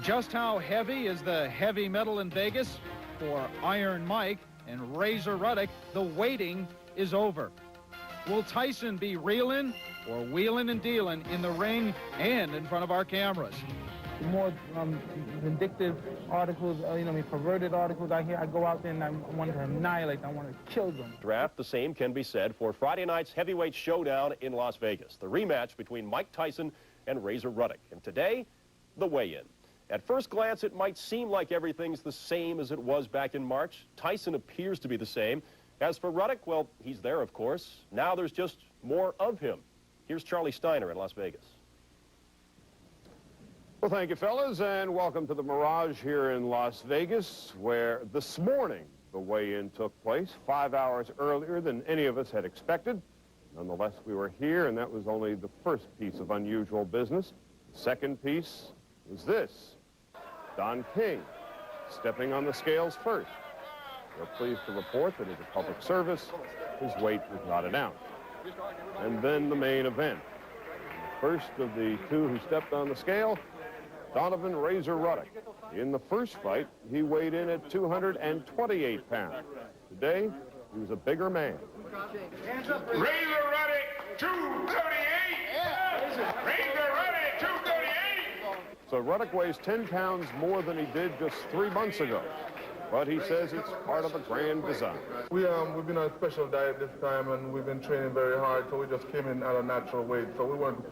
Just how heavy is the heavy metal in Vegas? For Iron Mike and Razor Ruddock, the waiting is over. Will Tyson be reeling or wheeling and dealing in the ring and in front of our cameras? The more vindictive articles, perverted articles I hear, I go out there and I want to annihilate them. I want to kill them. Draft, the same can be said for Friday night's heavyweight showdown in Las Vegas, the rematch between Mike Tyson and Razor Ruddock. And today, the weigh-in. At first glance, it might seem like everything's the same as it was back in March. Tyson appears to be the same. As for Ruddock, well, he's there, of course. Now there's just more of him. Here's Charlie Steiner in Las Vegas. Well, thank you, fellas, and welcome to the Mirage here in Las Vegas, where this morning the weigh-in took place 5 hours earlier than any of us had expected. Nonetheless, we were here, and that was only the first piece of unusual business. The second piece was this. Don King stepping on the scales first. We're pleased to report that as a public service, his weight was not announced. And then the main event. The first of the two who stepped on the scale, Donovan Razor Ruddock. In the first fight, he weighed in at 228 pounds. Today, he was a bigger man. Razor Ruddock, 238! Razor Ruddock, 238! So Ruddock weighs 10 pounds more than he did just 3 months ago. But he says it's part of a grand design. We've been on a special diet this time, and we've been training very hard, so we just came in at a natural weight. So we weren't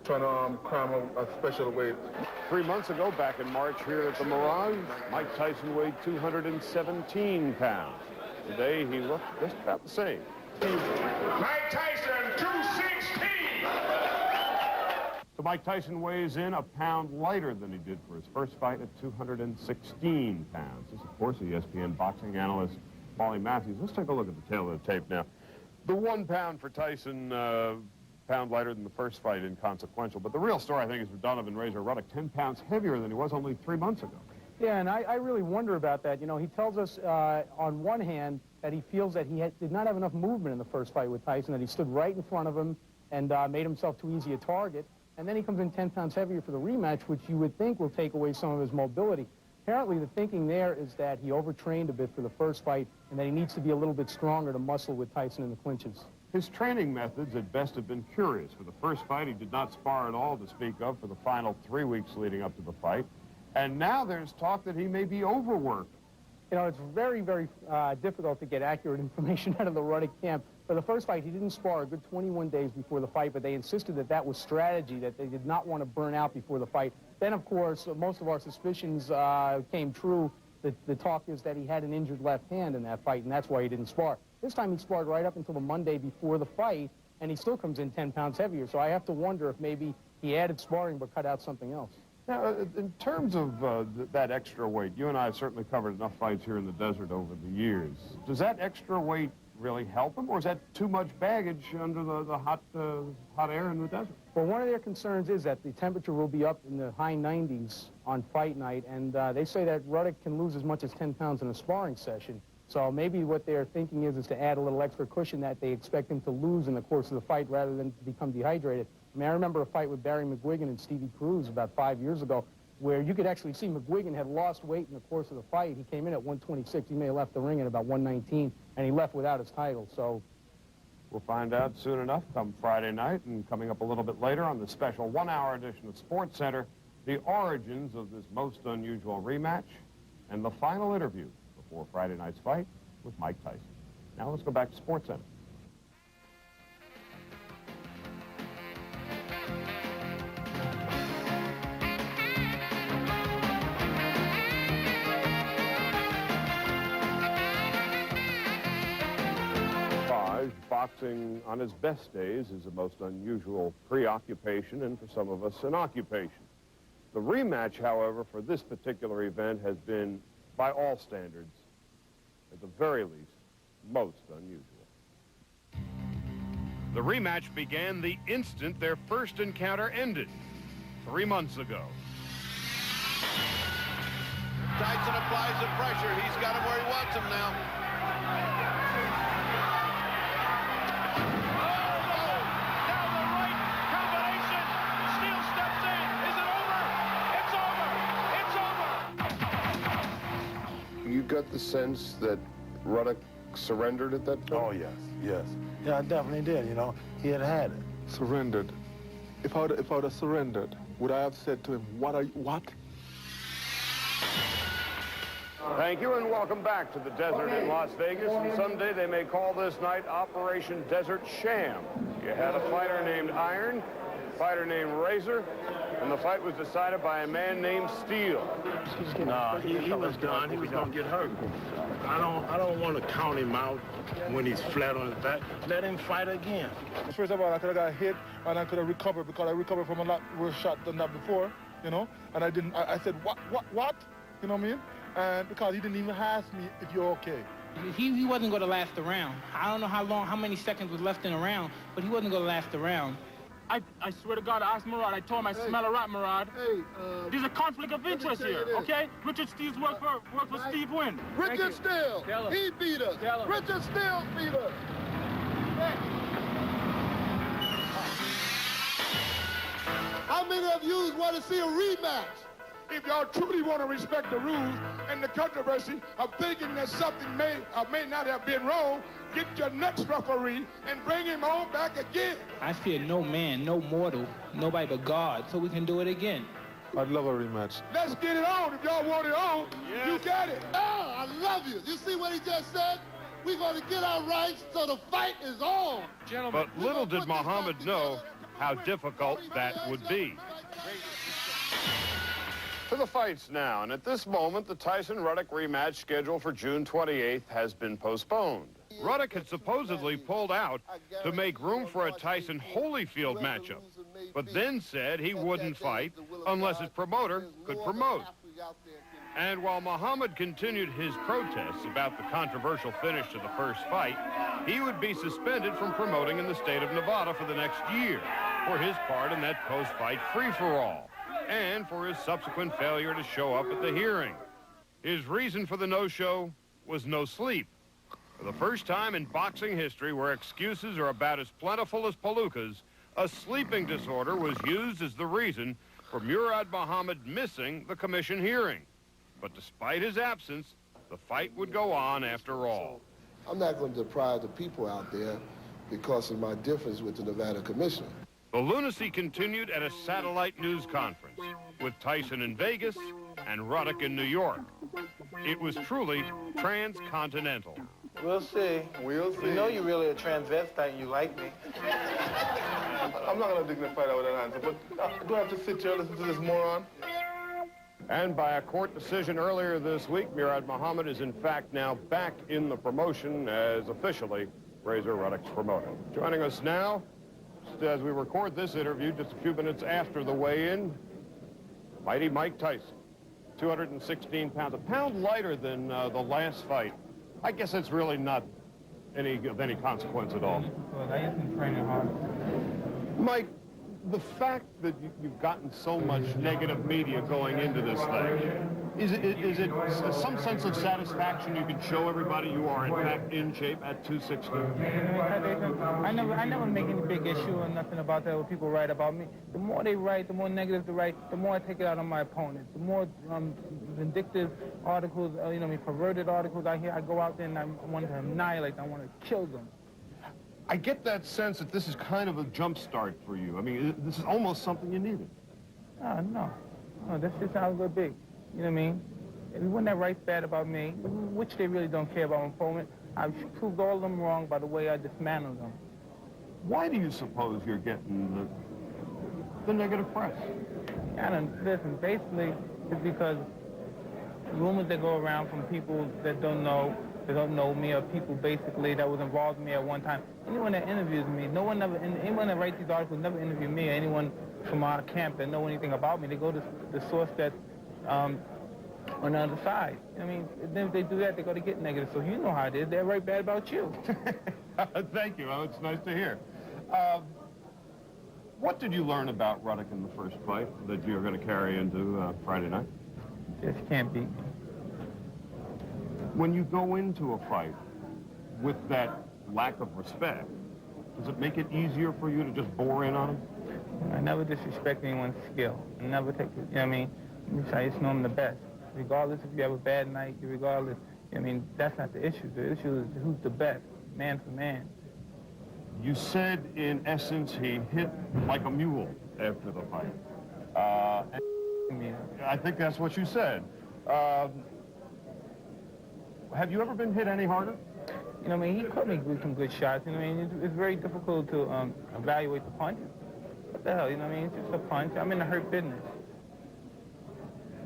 trying to cram a special weight. 3 months ago, back in March here at the Mirage, Mike Tyson weighed 217 pounds. Today, he looked just about the same. Mike Tyson, 216! So Mike Tyson weighs in a pound lighter than he did for his first fight at 216 pounds. This, of course, ESPN boxing analyst Paulie Matthews. Let's take a look at the tail of the tape now. The 1 pound for Tyson, pound lighter than the first fight, inconsequential. But the real story, I think, is for Donovan Razor Ruddock, 10 pounds heavier than he was only 3 months ago. Yeah, and I really wonder about that. You know, he tells us on one hand that he feels that he did not have enough movement in the first fight with Tyson, that he stood right in front of him and made himself too easy a target. And then he comes in 10 pounds heavier for the rematch, which you would think will take away some of his mobility. Apparently, the thinking there is that he overtrained a bit for the first fight and that he needs to be a little bit stronger to muscle with Tyson in the clinches. His training methods at best have been curious. For the first fight, he did not spar at all to speak of for the final 3 weeks leading up to the fight. And now there's talk that he may be overworked. You know, it's very, very difficult to get accurate information out of the Ruddock camp. For the first fight, he didn't spar a good 21 days before the fight, but they insisted that that was strategy, that they did not want to burn out before the fight. Then, of course, most of our suspicions came true. The talk is that he had an injured left hand in that fight, and that's why he didn't spar. This time he sparred right up until the Monday before the fight, and he still comes in 10 pounds heavier. So I have to wonder if maybe he added sparring but cut out something else. Now, in terms of that extra weight, you and I have certainly covered enough fights here in the desert over the years. Does that extra weight really help him, or is that too much baggage under the hot air in the desert? Well, one of their concerns is that the temperature will be up in the high 90s on fight night, and they say that Ruddock can lose as much as 10 pounds in a sparring session. So maybe what they're thinking is to add a little extra cushion that they expect him to lose in the course of the fight rather than to become dehydrated. I mean, I remember a fight with Barry McGuigan and Stevie Cruz about 5 years ago where you could actually see McGuigan had lost weight in the course of the fight. He came in at 126. He may have left the ring at about 119, and he left without his title. So we'll find out soon enough come Friday night, and coming up a little bit later on the special 1-hour edition of Sports Center, the origins of this most unusual rematch and the final interview before Friday night's fight with Mike Tyson. Now let's go back to Sports Center. Boxing on his best days is the most unusual preoccupation and for some of us an occupation. The rematch, however, for this particular event has been, by all standards, at the very least, most unusual. The rematch began the instant their first encounter ended, 3 months ago. Tyson applies the pressure. He's got him where he wants him now. Steele steps in. Is it over? It's over. It's get the sense that Ruddock surrendered at that point? Oh, yes, yes. Yeah, I definitely did, you know. He had it. Surrendered. If I would have surrendered, would I have said to him, what? Thank you, and welcome back to the desert in Las Vegas. And someday they may call this night Operation Desert Sham. You had a fighter named Iron, a fighter named Razor, and the fight was decided by a man named Steel. No, he was done. He was going to get hurt. I don't want to count him out when he's flat on his back. Let him fight again. First of all, I could have got hit, and I could have recovered, because I recovered from a lot worse shot than that before, you know? And I didn't, I said, what? You know what I mean? And because he didn't even ask me if you're okay. He wasn't going to last the round. I don't know how many seconds was left in the round, but he wasn't going to last the round. I swear to God, I asked Murad. I told him I smell a rat, Murad. Hey, there's a conflict of interest here, okay? Richard Steele's work for Steve Wynn. Richard Steele, he beat us. Richard Steele beat us. How many of you want to see a rematch? If y'all truly want to respect the rules and the controversy of thinking that something may or may not have been wrong, get your next referee and bring him on back again. I fear no man, no mortal, nobody but God, so we can do it again. I'd love a rematch. Let's get it on. If y'all want it on, you got it. Oh, I love you. You see what he just said? We're going to get our rights, so the fight is on. But little did Muhammad know how difficult that would be. To the fights now, and at this moment, the Tyson-Ruddock rematch scheduled for June 28th has been postponed. Ruddock had supposedly pulled out to make room for a Tyson-Holyfield matchup, but then said he wouldn't fight unless his promoter could promote. And while Muhammad continued his protests about the controversial finish to the first fight, he would be suspended from promoting in the state of Nevada for the next year for his part in that post-fight free-for-all, and for his subsequent failure to show up at the hearing. His reason for the no-show was no sleep. For the first time in boxing history where excuses are about as plentiful as palookas, a sleeping disorder was used as the reason for Murad Muhammad missing the commission hearing. But despite his absence, the fight would go on after all. I'm not going to deprive the people out there because of my difference with the Nevada Commission. The lunacy continued at a satellite news conference with Tyson in Vegas and Ruddock in New York. It was truly transcontinental. We'll see. We'll see. You know you're really a transvestite and you like me. I'm not going to dignify that with an answer, but do I have to sit here and listen to this moron? And by a court decision earlier this week, Murad Muhammad is in fact now back in the promotion as officially Razor Ruddock's promoter. Joining us now, as we record this interview just a few minutes after the weigh-in, mighty Mike Tyson, 216 pounds, a pound lighter than the last fight. I guess it's really not of any consequence at all. Well, I have been training hard. Mike, the fact that you've gotten so much negative media going into this thing, is it some sense of satisfaction you can show everybody you are in fact in shape at 260? I never make any big issue or nothing about that when people write about me. The more they write, the more negative they write, the more I take it out on my opponents. The more vindictive articles, perverted articles I hear, I go out there and I want to annihilate them. I want to kill them. I get that sense that this is kind of a jump start for you. I mean, this is almost something you needed. No, that's just how I go big. You know what I mean? Everyone that writes bad about me, which they really don't care about my opponent, I've proved all of them wrong by the way I dismantled them. Why do you suppose you're getting the negative press? Listen, basically, it's because rumors that go around from people that don't know me, or people basically that was involved with me at one time. Anyone that interviews me, anyone that writes these articles never interview me or anyone from our camp that know anything about me. They go to the source that's on the other side. I mean, then if they do that, they're going to get negative. So you know how it is. They're right bad about you. Thank you. Well, it's nice to hear. What did you learn about Ruddock in the first fight that you're going to carry into Friday night? Just can't beat me. When you go into a fight with that lack of respect, does it make it easier for you to just bore in on him? I never disrespect anyone's skill. I never take it, you know what I mean? I just know I'm the best. Regardless if you have a bad night, regardless I mean, that's not the issue. The issue is who's the best, man for man. You said, in essence, he hit like a mule after the fight. I think that's what you said. Have you ever been hit any harder? You know, I mean, he caught me with some good shots. You know, I mean, it's very difficult to evaluate the punches. What the hell? You know, what I mean, it's just a punch. I'm in the hurt business.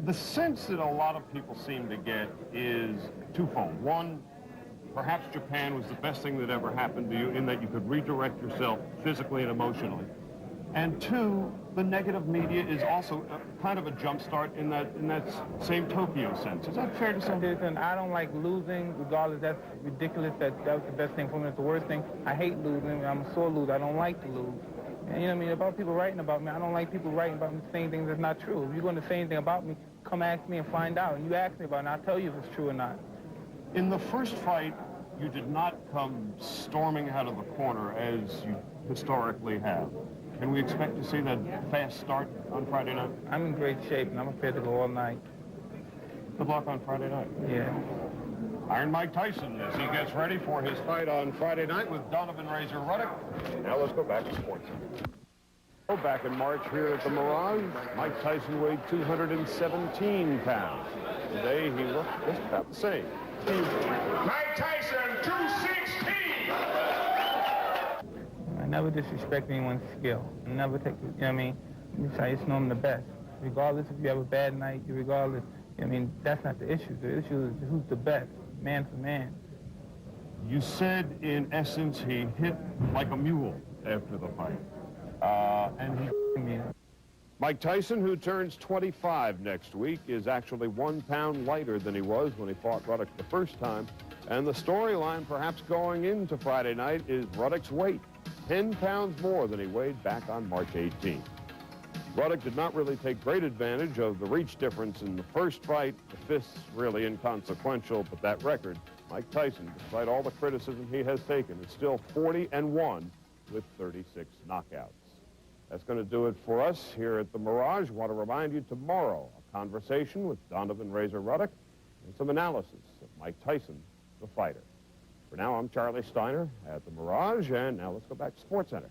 The sense that a lot of people seem to get is twofold. One, perhaps Japan was the best thing that ever happened to you in that you could redirect yourself physically and emotionally. And two, the negative media is also kind of a jump start in that same Tokyo sense. Is that fair to say? Listen, I don't like losing, regardless. That's ridiculous. That was the best thing for me. It's the worst thing. I hate losing. I'm a sore loser. I don't like to lose. And, you know what I mean? About people writing about me, I don't like people writing about me saying things that's not true. If you're going to say anything about me, come ask me and find out. And you ask me about it, and I'll tell you if it's true or not. In the first fight, you did not come storming out of the corner as you historically have. Can we expect to see that fast start on Friday night? I'm in great shape, and I'm prepared to go all night. Good luck on Friday night. Yeah. Iron Mike Tyson as he gets ready for his fight on Friday night with Donovan Razor Ruddock. Now let's go back to sports. Back in March here at the Mirage, Mike Tyson weighed 217 pounds. Today he looked just about the same. Mike Tyson, 216. I never disrespect anyone's skill. I never take, you know what I mean? I just know I'm the best. Regardless if you have a bad night, regardless, I mean, that's not the issue. The issue is who's the best, man for man. You said, in essence, he hit like a mule after the fight. Mike Tyson, who turns 25 next week, is actually 1 pound lighter than he was when he fought Ruddock the first time. And the storyline, perhaps going into Friday night, is Ruddock's weight. 10 pounds more than he weighed back on March 18th. Ruddock did not really take great advantage of the reach difference in the first fight. The fists really inconsequential, but that record, Mike Tyson, despite all the criticism he has taken, is still 40-1 with 36 knockouts. That's going to do it for us here at the Mirage. I want to remind you tomorrow, a conversation with Donovan Razor Ruddock and some analysis of Mike Tyson, the fighter. For now, I'm Charlie Steiner at the Mirage, and now let's go back to SportsCenter.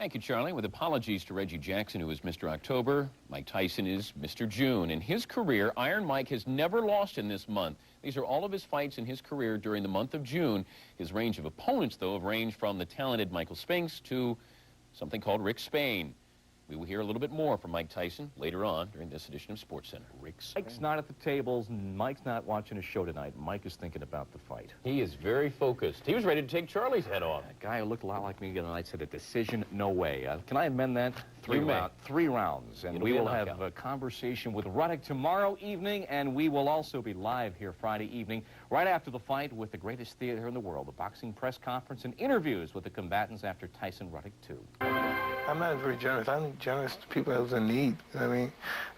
Thank you, Charlie. With apologies to Reggie Jackson, who is Mr. October, Mike Tyson is Mr. June. In his career, Iron Mike has never lost in this month. These are all of his fights in his career during the month of June. His range of opponents, though, have ranged from the talented Michael Spinks to something called Rick Spain. We will hear a little bit more from Mike Tyson later on during this edition of SportsCenter. Rick Spain. Mike's not at the tables. Mike's not watching a show tonight. Mike is thinking about the fight. He is very focused. He was ready to take Charlie's head off. That guy who looked a lot like me tonight said a decision, no way. Can I amend that? Three rounds. And we will have a conversation with Ruddock tomorrow evening, and we will also be live here Friday evening, right after the fight, with the greatest theater in the world, the boxing press conference and interviews with the combatants after Tyson Ruddock 2. I'm not very generous. I'm generous to people that was in need. You know what I mean?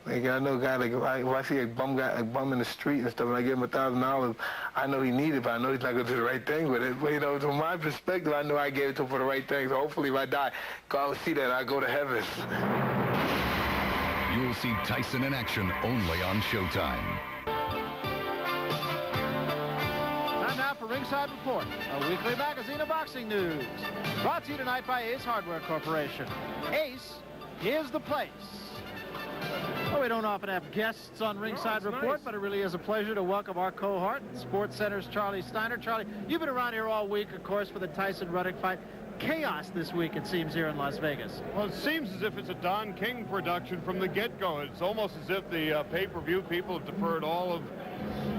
Like, I know a guy, like, if I see a bum in the street and stuff, and I give him $1,000, I know he needs it, but I know he's not going to do the right thing with it. But, you know, from my perspective, I know I gave it to him for the right thing. So hopefully if I die, God will see that and I go to heaven. You'll see Tyson in action only on Showtime. Time now for Ringside Report, a weekly magazine of boxing news. Brought to you tonight by Ace Hardware Corporation. Ace is the place. Well, we don't often have guests on Ringside Report, but it really is a pleasure to welcome our cohort, SportsCenter's Charlie Steiner. Charlie, you've been around here all week, of course, for the Tyson-Ruddock fight. Chaos this week, it seems, here in Las Vegas. Well, it seems as if it's a Don King production from the get-go. It's almost as if the pay-per-view people have deferred all of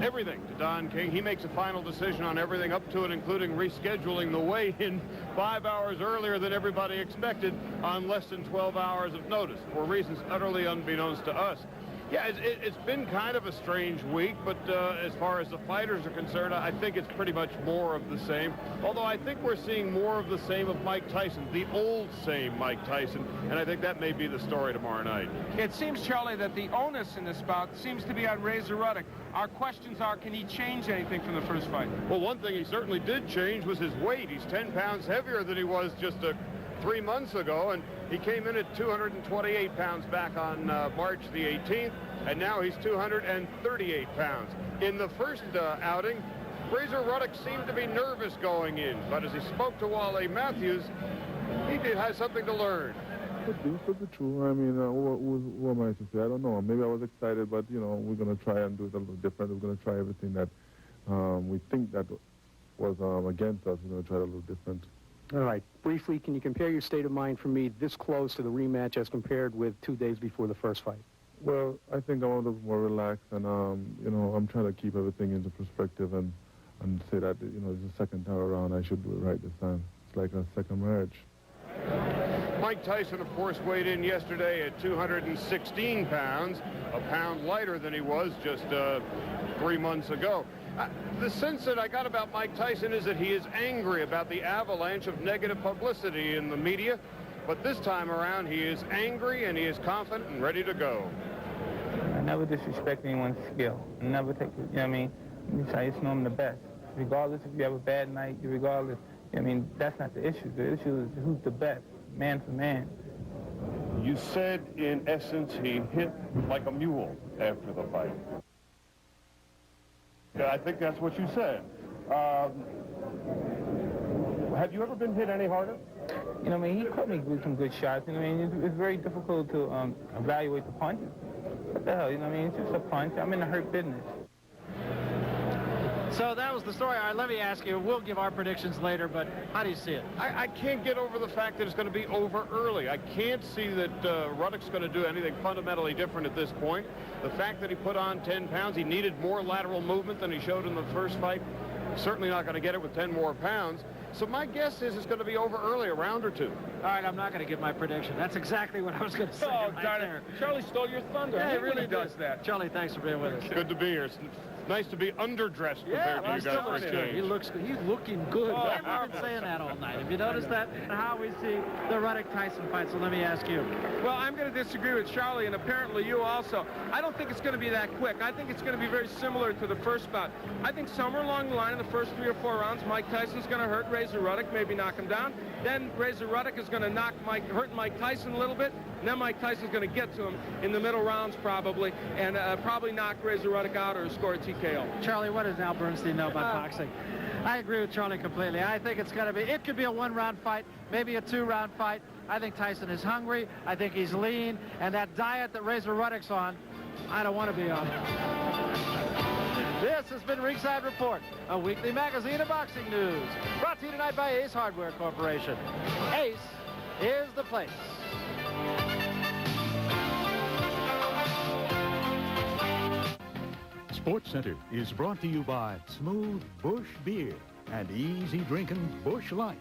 everything to Don King. He makes a final decision on everything up to and including rescheduling the weigh-in 5 hours earlier than everybody expected on less than 12 hours of notice for reasons utterly unbeknownst to us. Yeah, it's been kind of a strange week, but as far as the fighters are concerned, I think it's pretty much more of the same. Although I think we're seeing more of the same of Mike Tyson, the old same Mike Tyson, and I think that may be the story tomorrow night. It seems, Charlie, that the onus in this bout seems to be on Razor Ruddock. Our questions are, can he change anything from the first fight? Well, one thing he certainly did change was his weight. He's 10 pounds heavier than he was just a 3 months ago, and he came in at 228 pounds back on March the 18th, and now he's 238 pounds. In the first outing, Razor Ruddock seemed to be nervous going in, but as he spoke to Wale Matthews, he did have something to learn. Could be true. I mean, what am I to say? I don't know. Maybe I was excited, but, you know, we're going to try and do it a little different. We're going to try everything that we think that was against us. We're going to try it a little different. All right. Briefly, can you compare your state of mind for me this close to the rematch as compared with 2 days before the first fight? Well, I think I'm a little more relaxed, and, you know, I'm trying to keep everything into perspective and say that, you know, it's the second time around. I should do it right this time. It's like a second marriage. Mike Tyson, of course, weighed in yesterday at 216 pounds, a pound lighter than he was just 3 months ago. The sense that I got about Mike Tyson is that he is angry about the avalanche of negative publicity in the media, but this time around he is angry and he is confident and ready to go. I never disrespect anyone's skill. I never take, you know what I mean? I just know I'm the best. Regardless if you have a bad night, regardless, I mean, that's not the issue. The issue is who's the best, man for man. You said, in essence, he hit like a mule after the fight. I think that's what you said. Have you ever been hit any harder? You know, I mean, he caught me with some good shots. You know, I mean, it's very difficult to evaluate the punches. What the hell, you know what I mean? It's just a punch. I'm in the hurt business. So that was the story. All right, let me ask you. We'll give our predictions later, but how do you see it? I can't get over the fact that it's going to be over early. I can't see that Ruddock's going to do anything fundamentally different at this point. The fact that he put on 10 pounds, he needed more lateral movement than he showed in the first fight. Certainly not going to get it with 10 more pounds. So my guess is it's going to be over early, a round or two. All right, I'm not going to give my prediction. That's exactly what I was going to say. Oh, darn it. Charlie stole your thunder. Yeah, He really does that. Charlie, thanks for being with us. Good to be here. It's nice to be underdressed compared to you guys for a change. He looks good. He's looking good. I've been saying that all night. Have you noticed that? How we see the Ruddock-Tyson fight, so let me ask you. Well, I'm going to disagree with Charlie, and apparently you also. I don't think it's going to be that quick. I think it's going to be very similar to the first bout. I think somewhere along the line in the first 3 or 4 rounds, Mike Tyson's going to hurt Razor Ruddock, maybe knock him down. Then Razor Ruddock is going to hurt Mike Tyson a little bit, and then Mike Tyson's going to get to him in the middle rounds probably, and probably knock Razor Ruddock out or score a TKO. Charlie, what does Al Bernstein know about boxing? I agree with Charlie completely. I think it's going to be, it could be a 1-round fight, maybe a 2-round fight. I think Tyson is hungry. I think he's lean. And that diet that Razor Ruddock's on, I don't want to be on. This has been Ringside Report, a weekly magazine of boxing news. Brought to you tonight by Ace Hardware Corporation. Ace is the place. Sports Center is brought to you by Smooth Bush Beer and easy drinking Bush Light.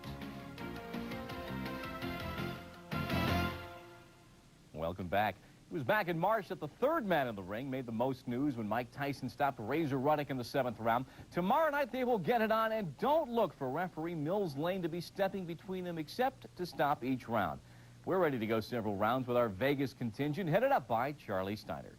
Welcome back. It was back in March that the third man in the ring made the most news when Mike Tyson stopped Razor Ruddock in the 7th round. Tomorrow night they will get it on, and don't look for referee Mills Lane to be stepping between them except to stop each round. We're ready to go several rounds with our Vegas contingent headed up by Charlie Steiner.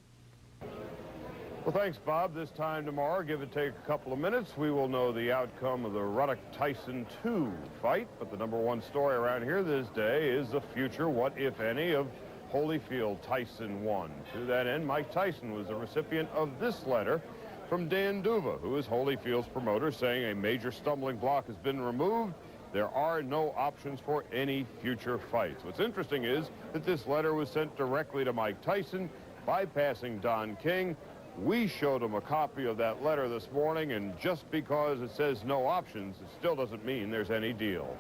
Well, thanks, Bob. This time tomorrow, give or take a couple of minutes, we will know the outcome of the Ruddock-Tyson 2 fight. But the #1 story around here this day is the future, what if any, of Holyfield-Tyson 1. To that end, Mike Tyson was the recipient of this letter from Dan Duva, who is Holyfield's promoter, saying a major stumbling block has been removed. There are no options for any future fights. What's interesting is that this letter was sent directly to Mike Tyson, bypassing Don King. We showed him a copy of that letter this morning, and just because it says no options, it still doesn't mean there's any deal.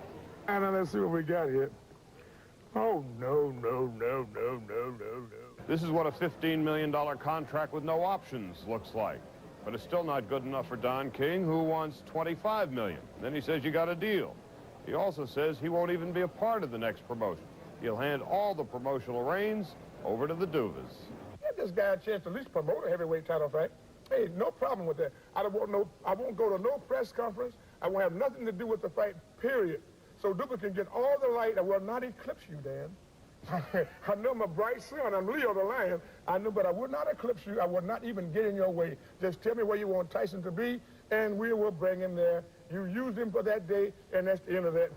And now let's see what we got here. Oh, no. This is what a $15 million contract with no options looks like. But it's still not good enough for Don King, who wants $25 million. Then he says you got a deal. He also says he won't even be a part of the next promotion. He'll hand all the promotional reins over to the Duvas. Give this guy a chance to at least promote a heavyweight title fight. Hey, no problem with that. I won't go to no press conference. I won't have nothing to do with the fight, period. So Duva can get all the light. I will not eclipse you, Dan. I know my bright son. I'm Leo the Lion. I know, but I would not eclipse you. I would not even get in your way. Just tell me where you want Tyson to be, and we will bring him there. You use him for that day, and that's the end of that.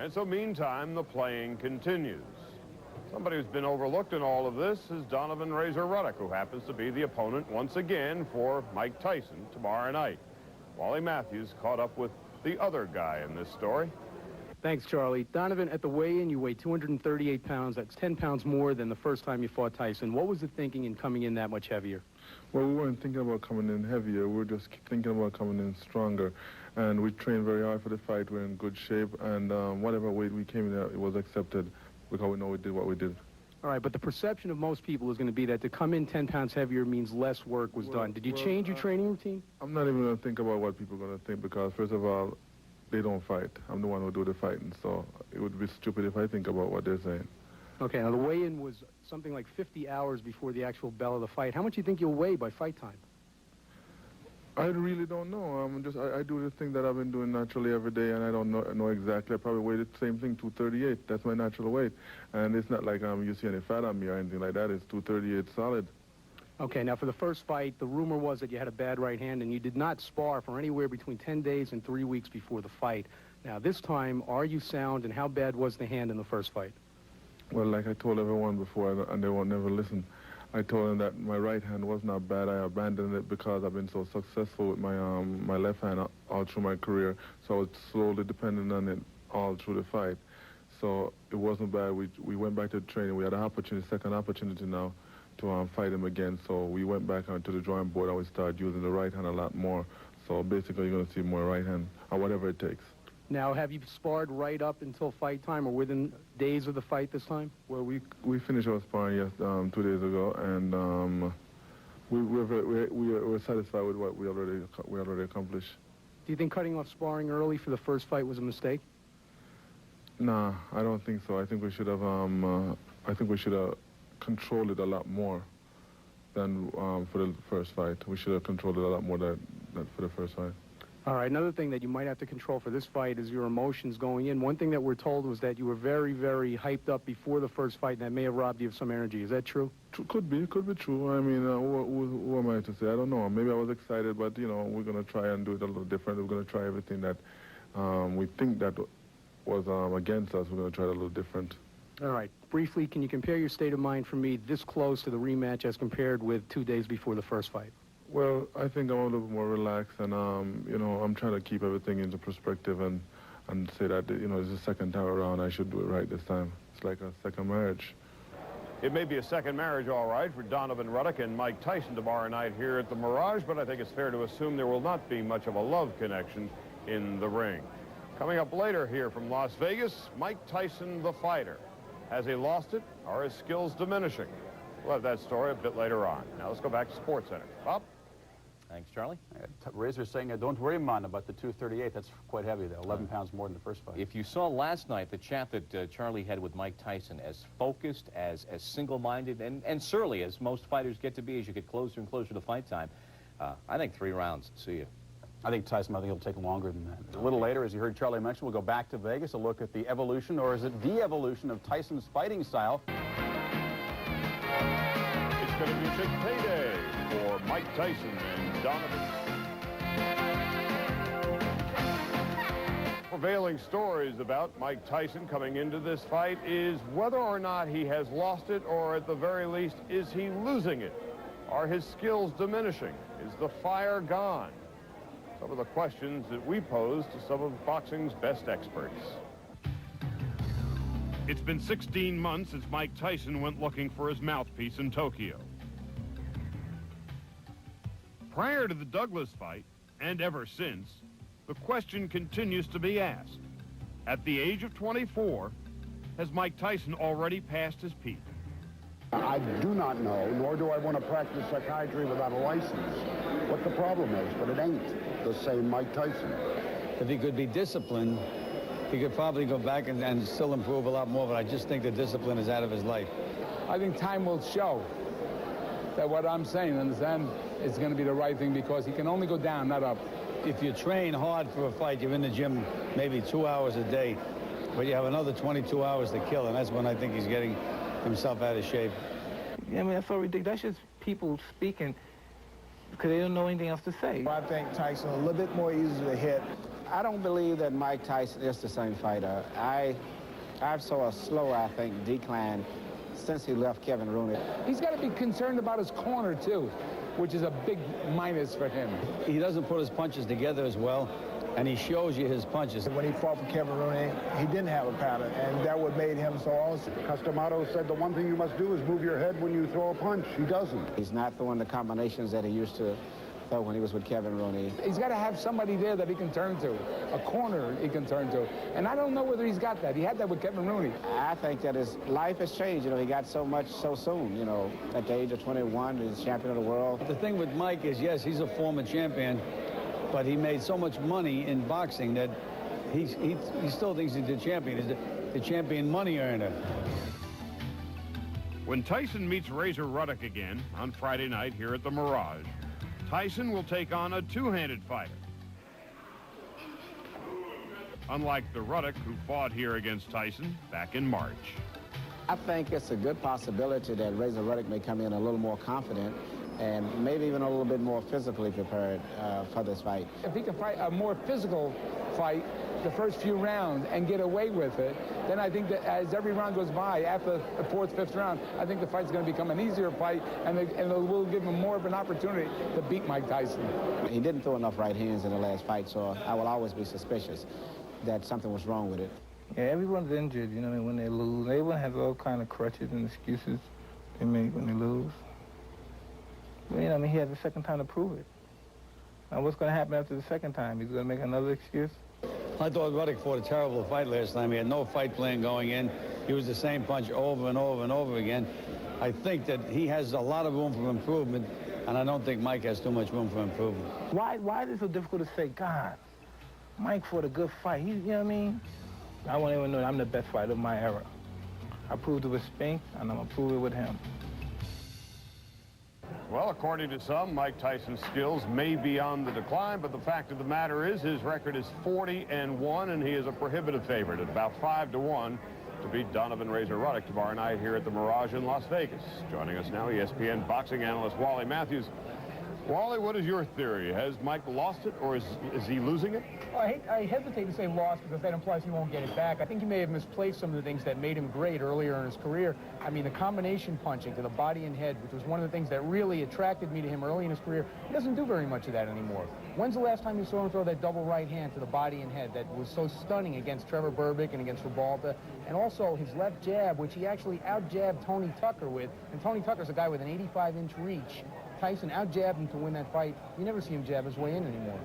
And so meantime, the playing continues. Somebody who's been overlooked in all of this is Donovan Razor Ruddock, who happens to be the opponent once again for Mike Tyson tomorrow night. Wally Matthews caught up with the other guy in this story. Thanks, Charlie. Donovan, at the weigh-in, you weighed 238 pounds. That's 10 pounds more than the first time you fought Tyson. What was the thinking in coming in that much heavier? Well, we weren't thinking about coming in heavier. We were just thinking about coming in stronger. And we trained very hard for the fight. We're in good shape. And whatever weight we came in at, it was accepted because we know we did what we did. All right, but the perception of most people is going to be that to come in 10 pounds heavier means less work was done. Did you change your training routine? I'm not even going to think about what people are going to think because, first of all, they don't fight. I'm the one who do the fighting, so it would be stupid if I think about what they're saying. Okay, now the weigh-in was something like 50 hours before the actual bell of the fight. How much do you think you'll weigh by fight time? I really don't know. I do the thing that I've been doing naturally every day, and I don't know exactly. I probably weigh the same thing, 238. That's my natural weight. And it's not like you see any fat on me or anything like that. It's 238 solid. Okay, now for the first fight, the rumor was that you had a bad right hand and you did not spar for anywhere between 10 days and 3 weeks before the fight. Now, this time, are you sound, and how bad was the hand in the first fight? Well, like I told everyone before, and they won't never listen, I told them that my right hand was not bad. I abandoned it because I've been so successful with my my left hand all through my career, so I was slowly dependent on it all through the fight. So it wasn't bad. We went back to the training. We had an opportunity, second opportunity now, to fight him again. So we went back onto the drawing board and we started using the right hand a lot more. So basically you're going to see more right hand or whatever it takes. Now, have you sparred right up until fight time or within days of the fight this time? Well, we finished our sparring 2 days ago, and we're satisfied with what we already accomplished. Do you think cutting off sparring early for the first fight was a mistake? Nah, I don't think so. I think we should have controlled it a lot more than for the first fight. We should have controlled it a lot more than for the first fight. All right, another thing that you might have to control for this fight is your emotions going in. One thing that we're told was that you were very, very hyped up before the first fight, and that may have robbed you of some energy. Is that true? Could be true. I mean, who am I to say? I don't know. Maybe I was excited, but, you know, we're going to try and do it a little different. We're going to try everything that we think that was against us. We're going to try it a little different. All right. Briefly, can you compare your state of mind for me this close to the rematch as compared with 2 days before the first fight? Well, I think I'm a little bit more relaxed, and, you know, I'm trying to keep everything into perspective and say that, you know, it's the second time around. I should do it right this time. It's like a second marriage. It may be a second marriage, all right, for Donovan Ruddock and Mike Tyson tomorrow night here at the Mirage, but I think it's fair to assume there will not be much of a love connection in the ring. Coming up later here from Las Vegas, Mike Tyson, the fighter. Has he lost it? Are his skills diminishing? We'll have that story a bit later on. Now let's go back to SportsCenter. Bob? Thanks, Charlie. Razor saying, don't worry, man, about the 238. That's quite heavy, though. 11 pounds more than the first fight. If you saw last night the chat that Charlie had with Mike Tyson, as focused, as single-minded, and surly as most fighters get to be as you get closer and closer to fight time, I think 3 rounds. See you. I think Tyson, I think it'll take longer than that. A little later, as you heard Charlie mention, we'll go back to Vegas, a look at the evolution, or is it de-evolution of Tyson's fighting style. It's going to be a big payday for Mike Tyson and Donovan. Prevailing stories about Mike Tyson coming into this fight is whether or not he has lost it, or at the very least, is he losing it? Are his skills diminishing? Is the fire gone? Some of the questions that we pose to some of boxing's best experts. It's been 16 months since Mike Tyson went looking for his mouthpiece in Tokyo. Prior to the Douglas fight, and ever since, the question continues to be asked. At the age of 24, has Mike Tyson already passed his peak? I do not know, nor do I want to practice psychiatry without a license, what the problem is, but it ain't the same Mike Tyson. If he could be disciplined, he could probably go back and still improve a lot more, but I just think the discipline is out of his life. I think time will show that what I'm saying, understand, is going to be the right thing, because he can only go down, not up. If you train hard for a fight, you're in the gym maybe 2 hours a day, but you have another 22 hours to kill, and that's when I think he's getting himself out of shape. I mean, that's so ridiculous. That's just people speaking because they don't know anything else to say. I think Tyson a little bit more easy to hit. I don't believe that Mike Tyson is the same fighter. I've saw a slow, I think, decline since he left Kevin Rooney. He's got to be concerned about his corner, too, which is a big minus for him. He doesn't put his punches together as well, and he shows you his punches. When he fought for Kevin Rooney, he didn't have a pattern, and that what made him so awesome. Custamato said the one thing you must do is move your head when you throw a punch. He doesn't. He's not throwing the combinations that he used to throw when he was with Kevin Rooney. He's got to have somebody there that he can turn to, a corner he can turn to. And I don't know whether he's got that. He had that with Kevin Rooney. I think that his life has changed. You know, he got so much so soon. You know, at the age of 21, he's champion of the world. The thing with Mike is, yes, he's a former champion, but he made so much money in boxing that he still thinks he's the champion. He's the champion money earner. When Tyson meets Razor Ruddock again on Friday night here at the Mirage, Tyson will take on a two-handed fighter. Unlike the Ruddock who fought here against Tyson back in March. I think it's a good possibility that Razor Ruddock may come in a little more confident and maybe even a little bit more physically prepared for this fight. If he can fight a more physical fight the first few rounds and get away with it, then I think that as every round goes by, after the fourth, fifth round, I think the fight's going to become an easier fight, and it will give him more of an opportunity to beat Mike Tyson. He didn't throw enough right hands in the last fight, so I will always be suspicious that something was wrong with it. Yeah, everyone's injured, you know, when they lose. Everyone has all kind of crutches and excuses they make when they lose. But, you know, I mean, he has a second time to prove it. Now, what's going to happen after the second time? He's going to make another excuse? I thought Ruddock fought a terrible fight last time. He had no fight plan going in. He was the same punch over and over and over again. I think that he has a lot of room for improvement, and I don't think Mike has too much room for improvement. Why is it so difficult to say, God, Mike fought a good fight? You know what I mean? I want everyone to know that I'm the best fighter of my era. I proved it with Spinks, and I'm going to prove it with him. Well, according to some, Mike Tyson's skills may be on the decline, but the fact of the matter is his record is 40-1, and he is a prohibitive favorite at about 5-1 to beat Donovan Razor Ruddock tomorrow night here at the Mirage in Las Vegas. Joining us now, ESPN boxing analyst Wally Matthews. Wally, what is your theory? Has Mike lost it, or is he losing it? Well, I hesitate to say lost because that implies he won't get it back. I think he may have misplaced some of the things that made him great earlier in his career. I mean, the combination punching to the body and head, which was one of the things that really attracted me to him early in his career, he doesn't do very much of that anymore. When's the last time you saw him throw that double right hand to the body and head that was so stunning against Trevor Berbick and against Ribalta? And also his left jab, which he actually out-jabbed Tony Tucker with. And Tony Tucker's a guy with an 85-inch reach. Tyson out-jabbed him to win that fight. You never see him jab his way in anymore.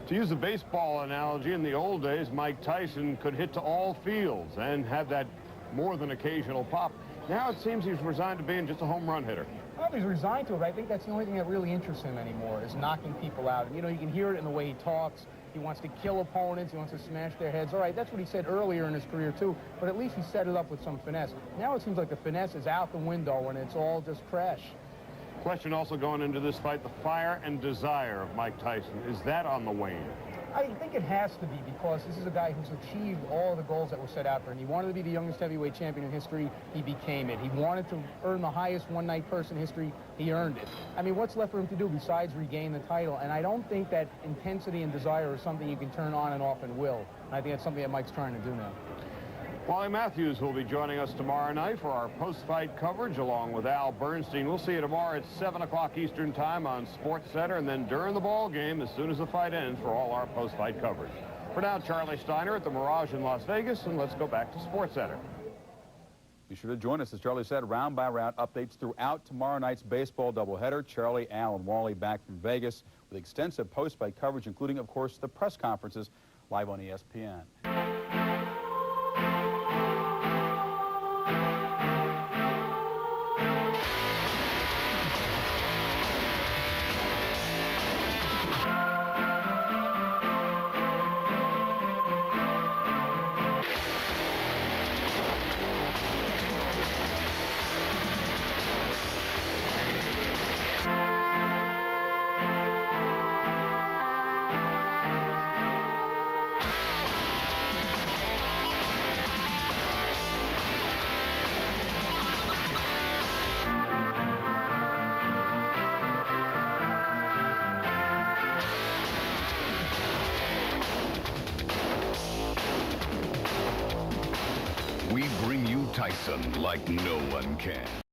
To use a baseball analogy, in the old days, Mike Tyson could hit to all fields and have that more than occasional pop. Now it seems he's resigned to being just a home run hitter. Well, he's resigned to it. I think that's the only thing that really interests him anymore is knocking people out. And, you know, you can hear it in the way he talks. He wants to kill opponents. He wants to smash their heads. All right, that's what he said earlier in his career, too. But at least he set it up with some finesse. Now it seems like the finesse is out the window and it's all just trash. Question also going into this fight, the fire and desire of Mike Tyson. Is that on the wane? I think it has to be because this is a guy who's achieved all of the goals that were set out for him. He wanted to be the youngest heavyweight champion in history. He became it. He wanted to earn the highest one-night purse in history. He earned it. I mean, what's left for him to do besides regain the title? And I don't think that intensity and desire is something you can turn on and off at will. And I think that's something that Mike's trying to do now. Wally Matthews will be joining us tomorrow night for our post-fight coverage along with Al Bernstein. We'll see you tomorrow at 7 o'clock Eastern Time on Sports Center and then during the ball game as soon as the fight ends for all our post-fight coverage. For now, Charlie Steiner at the Mirage in Las Vegas, and let's go back to Sports Center. Be sure to join us, as Charlie said, round-by-round updates throughout tomorrow night's baseball doubleheader. Charlie, Al, and Wally back from Vegas with extensive post-fight coverage, including, of course, the press conferences live on ESPN. Tyson like no one can.